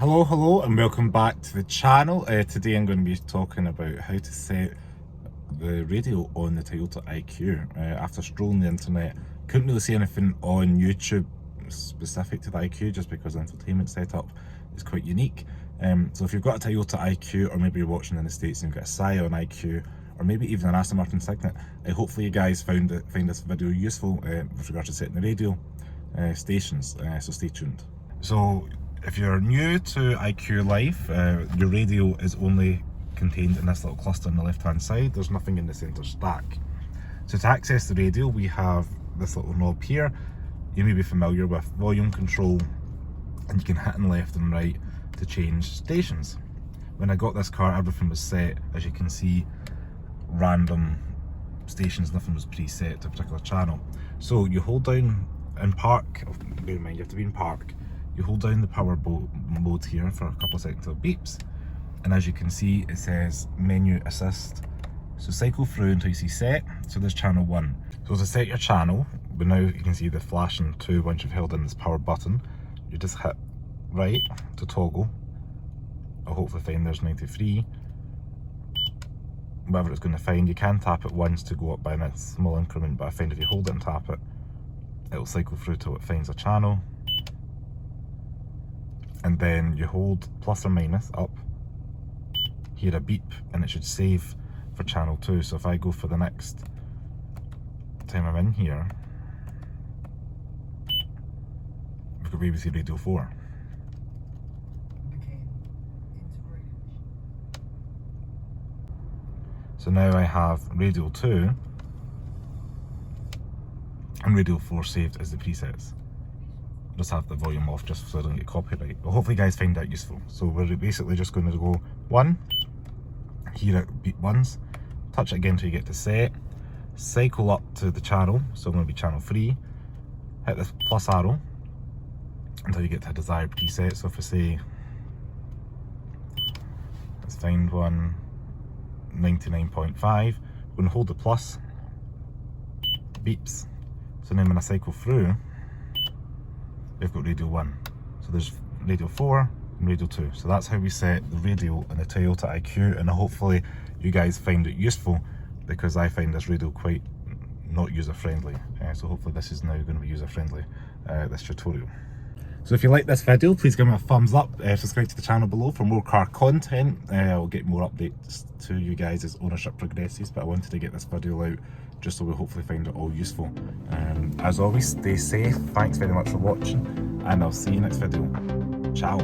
Hello and welcome back to the channel. Today I'm going to be talking about how to set the radio on the Toyota IQ. After strolling the internet, couldn't really see anything on YouTube specific to the IQ just because the entertainment setup is quite unique. So if you've got a Toyota IQ, or maybe you're watching in the States and you've got a Scion IQ, or maybe even an Aston Martin Signet, hopefully you guys find this video useful with regard to setting the radio stations, so stay tuned. So if you're new to IQ Life, your radio is only contained in this little cluster on the left hand side. There's nothing in the centre stack. So to access the radio, we have this little knob here. You may be familiar with volume control, and you can hit on left and right to change stations. When I got this car, everything was set, as you can see, random stations, nothing was preset to a particular channel. So you hold down in park, bear in mind you have to be in park, you hold down the power mode here for a couple of seconds till it beeps, and as you can see it says menu assist. So cycle through until you see set. So there's channel 1. So to set your channel, but now you can see the flashing 2 once you've held in this power button. You just hit right to toggle. I'll hopefully find there's 93. Whatever it's going to find, you can tap it once to go up by a small increment, but I find if you hold it and tap it, it'll cycle through till it finds a channel. And then you hold plus or minus up, hear a beep, and it should save for channel 2. So if I go for the next time I'm in here, we've got BBC Radio 4. So now I have Radio 2 and Radio 4 saved as the presets. Just have the volume off just so I don't get copyright. But hopefully you guys find that useful. So we're basically just going to go 1, hear it beep once, touch it again until you get to set, cycle up to the channel, so I'm going to be channel 3, hit this plus arrow until you get to a desired preset. So if I say, let's find one, 99.5, we're going to hold the plus, beeps. So then when I cycle through, we've got radio 1. So there's radio 4 and radio 2. So that's how we set the radio in the Toyota IQ, and hopefully you guys find it useful, because I find this radio quite not user friendly. So hopefully this is now going to be user friendly, this tutorial. So if you like this video, please give me a thumbs up, subscribe to the channel below for more car content. I'll get more updates to you guys as ownership progresses, but I wanted to get this video out just so we hopefully find it all useful. As always, stay safe, thanks very much for watching, and I'll see you next video. Ciao.